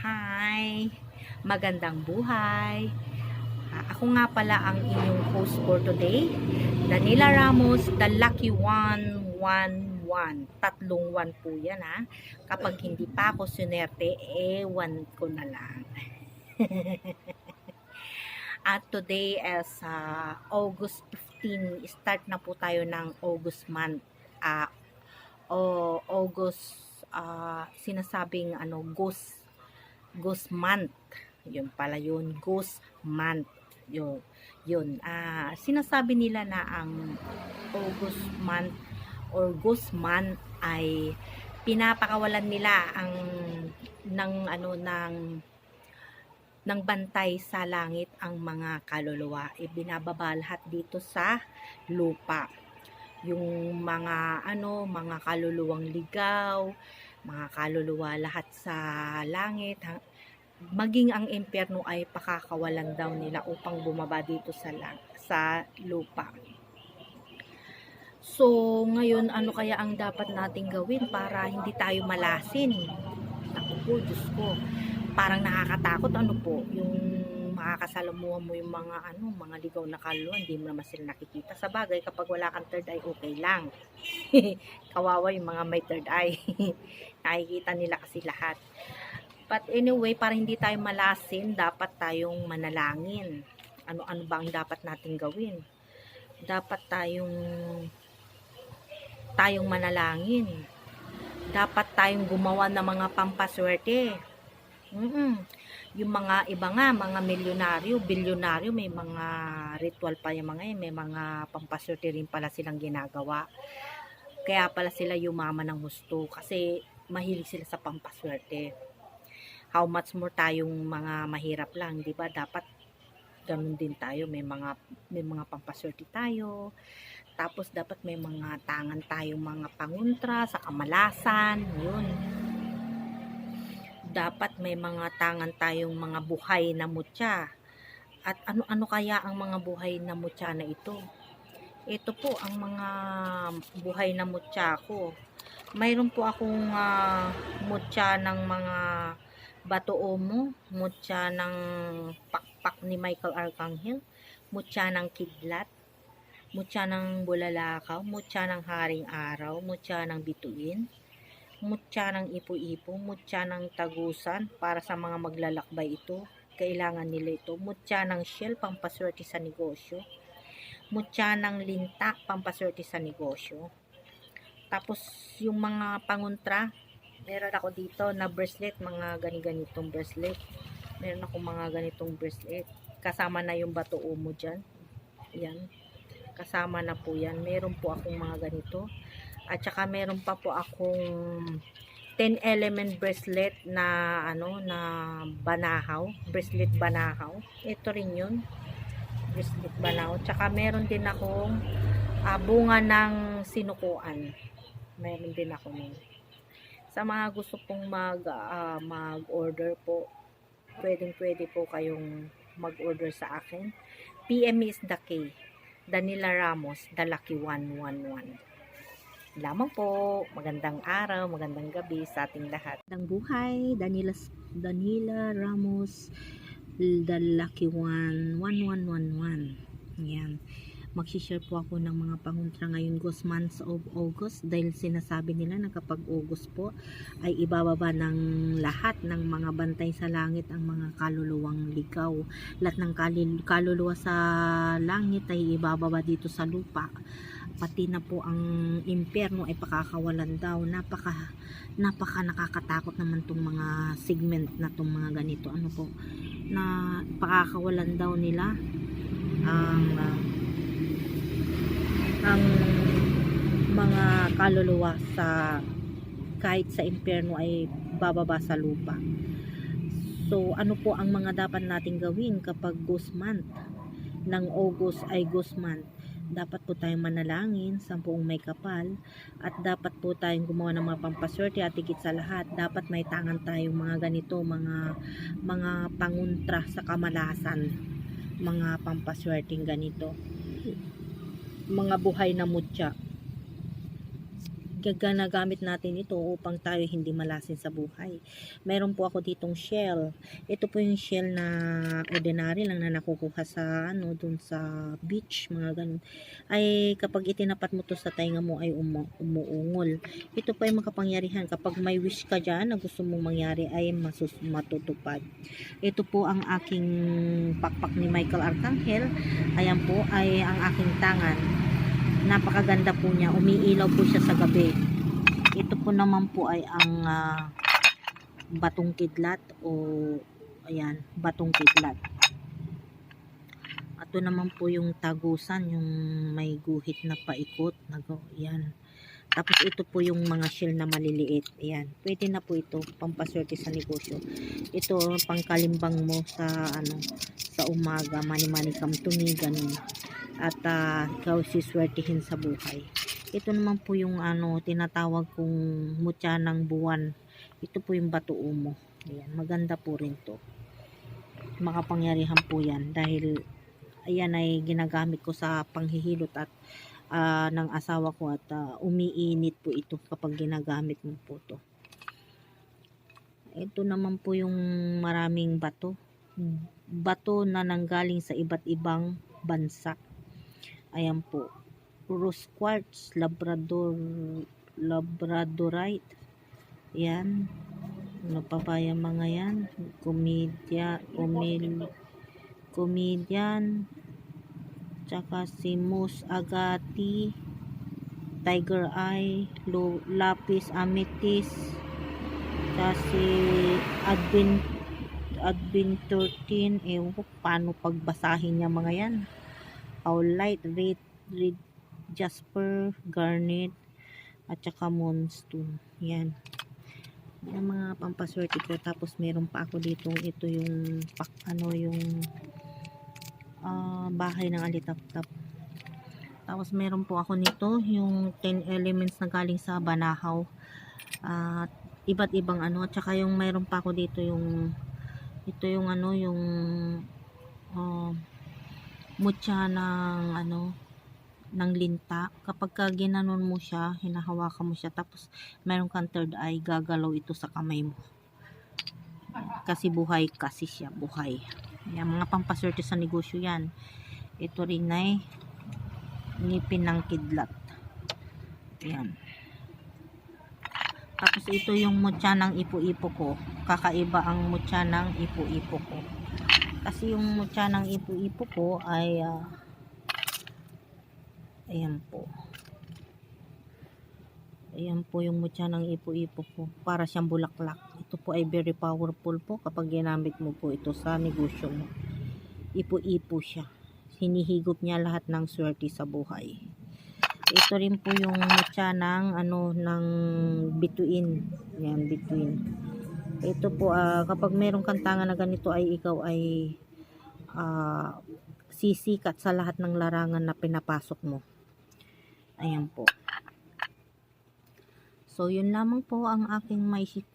Hi! Magandang buhay! Ako nga pala ang inyong host for today, Danila Ramos, the lucky 111. Tatlong 1 po yan ha. Kapag hindi pa ako sunerte, ewan ko na lang. At today is August 15, start na po tayo ng August month. August, sinasabing ghost month. Yun pala yun, ghost month. Yun. Sinasabi nila na ang August month or ghost month ay pinapakawalan nila ng bantay sa langit ang mga kaluluwa. Ibinababa lahat dito sa lupa. Yung mga kaluluwang ligaw, mga kaluluwa lahat sa langit, maging ang impyerno ay pakakawalan daw nila upang bumaba dito sa lupa. So, ngayon ano kaya ang dapat nating gawin para hindi tayo malasin? Ako po, Diyos ko. Parang nakakatakot yung makakasalamuhan mo yung mga ligaw na kaluluwa, hindi mo naman sila nakikita. Sa bagay, kapag wala kang third eye, okay lang. Kawawa yung mga may third eye. Nakikita nila kasi lahat. But anyway, para hindi tayo malasin, dapat tayong manalangin. Ano ba ang dapat nating gawin? Dapat tayong manalangin. Dapat tayong gumawa ng mga pampaswerte. Yung mga iba nga, mga milyonaryo, bilyonaryo, may mga ritual pa yung mga yun, may mga pampaswerte rin pala silang ginagawa. Kaya pala sila yumaman ng husto kasi mahilig sila sa pampaswerte. How much more tayong mga mahirap lang, di ba? Dapat ganun din tayo, may mga pampaswerte tayo. Tapos dapat may mga tangan tayong mga panguntra sa kamalasan, yun. Dapat may mga tangan tayong mga buhay na mutya. At ano kaya ang mga buhay na mutya na ito? Ito po ang mga buhay na mutya ko. Mayroon po akong mutya ng mga Bato-Omo, mutya ng pakpak ni Michael Arcangel, mutya ng kidlat, mutya ng bulalakaw, mutya ng haring araw, mutya ng bituin, mutya ng ipo-ipo, mutya ng tagusan para sa mga maglalakbay ito. Kailangan nila ito. Mutya ng shell, pampaswerte sa negosyo. Mutya ng linta, pampaswerte sa negosyo. Tapos yung mga panguntra, meron ako dito na bracelet, mga ganitong bracelet. Meron ako mga ganitong bracelet. Kasama na yung Bato-Omo dyan. Yan. Kasama na po yan. Meron po akong mga ganito. At saka meron pa po akong 10 element bracelet na na banahaw, bracelet banahaw. Ito rin 'yun. Bracelet banahaw. Tsaka meron din akong bunga ng sinukuan. Meron din ako nun. Sa mga gusto pong mag-order po, pwede po kayong mag-order sa akin. PM is the K. Danila Ramos, the lucky 111. Lamang po, magandang araw, magandang gabi sa ating lahat. Magandang buhay, Danila Ramos, the lucky 11111. Yan. Magsishare po ako ng mga panguntra ngayon ghost months of August dahil sinasabi nila na kapag August po ay ibababa ng lahat ng mga bantay sa langit ang mga kaluluwang ligaw. Lahat ng kaluluwa sa langit ay ibababa dito sa lupa. Pati na po ang impyerno ay pakakawalan daw. Napaka nakakatakot naman tong mga segment na tong mga ganito. Na pakakawalan daw nila ang mga kaluluwa kahit sa impyerno ay bababa sa lupa. So ano po ang mga dapat nating gawin kapag ghost month ng August ay ghost month? Dapat po tayong manalangin, 10 may kapal, at dapat po tayong gumawa ng mga pampaswerte at higit sa lahat, dapat may tangan tayong mga ganito, mga panguntra sa kamalasan, mga pampaswerteng ganito, mga buhay na mutya. ginagamit natin ito upang tayo hindi malasin sa buhay. Meron po ako ditong shell. Ito po yung shell na ordinary lang na nakukuha sa dun sa beach, mga ganun. Ay kapag itinapat mo to sa tainga mo ay umuungol. Ito po ay makapangyarihan. Kapag may wish ka dyan na gusto mong mangyari ay matutupad. Ito po ang aking pakpak ni Michael Arcangel. Ayan po ay ang aking tangan. Napakaganda po niya. Umiilaw po siya sa gabi. Ito po naman po ay ang batong kidlat o ayan, batong kidlat. Ito naman po yung tagusan, yung may guhit na paikot. Yan. Tapos ito po yung mga shell na maliliit. Ayan. Pwede na po ito pampaswerte sa negosyo. Ito pangkalimbang mo sa sa umaga, mani-mani come to me, ganun. At ikaw siswertihin sa buhay. Ito naman po yung tinatawag kong mutya ng buwan. Ito po yung bato umo. Ayan, maganda po rin to. Makapangyarihan po yan dahil ayan ay ginagamit ko sa panghihilot at ng asawa ko at umiinit po ito kapag ginagamit mo po to. Ito naman po yung maraming bato. Bato na nanggaling sa iba't ibang bansa. Ayan po. Rose quartz, labradorite. Yan. Ano pa ba yung mga yan? Comedian. Tsaka si Moose Agati. Tiger Eye. Lapis Amethyst. Kasi Advent 13. Ewan ko paano pagbasahin niya mga yan. Light, red jasper, garnet, at saka moonstone. Yan. Yung mga pampaswerte ko. Tapos meron pa ako dito. Ito yung yung bahay ng alitap-tap. Tapos meron po ako nito. Yung 10 elements na galing sa Banahaw. Iba't ibang At saka yung meron pa ako dito yung ito yung yung mutya ng ng linta. Kapag ginanon mo siya, hinahawakan mo siya, tapos meron kang third eye, gagalaw ito sa kamay mo. Kasi buhay kasi siya, buhay. Yan, mga pampaswerte sa negosyo yan. Ito rin ay ngipin ng kidlat. Yan. Tapos ito yung mutya ng ipo-ipo ko. Kakaiba ang mutya ng ipo-ipo ko. Kasi yung mutya ng ipo-ipo ko ay ayan po. Ayan po yung mutya ng ipo-ipo ko. Para siyang bulaklak. Ito po ay very powerful po kapag ginamit mo po ito sa negosyo mo. Ipo-ipo siya. Hinihigop niya lahat ng swerte sa buhay. Ito rin po yung mutya ng ng bituin. Yan, bituin. Ito po kapag meron kang tangan na ganito ay ikaw ay sisikat sa lahat ng larangan na pinapasok mo. Ayan po. So yun lamang po ang aking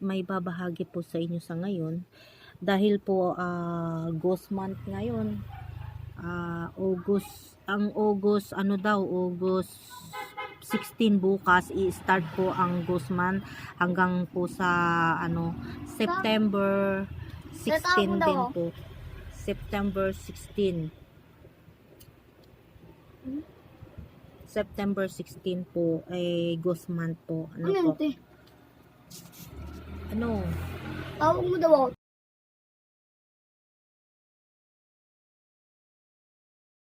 may babahagi po sa inyo sa ngayon. Dahil po ghost month ngayon. August 16 bukas i-start po ang ghost month hanggang po sa September 16 din po. September 16. September 16 po ay ghost month po. Ano po? Tawag mo daw.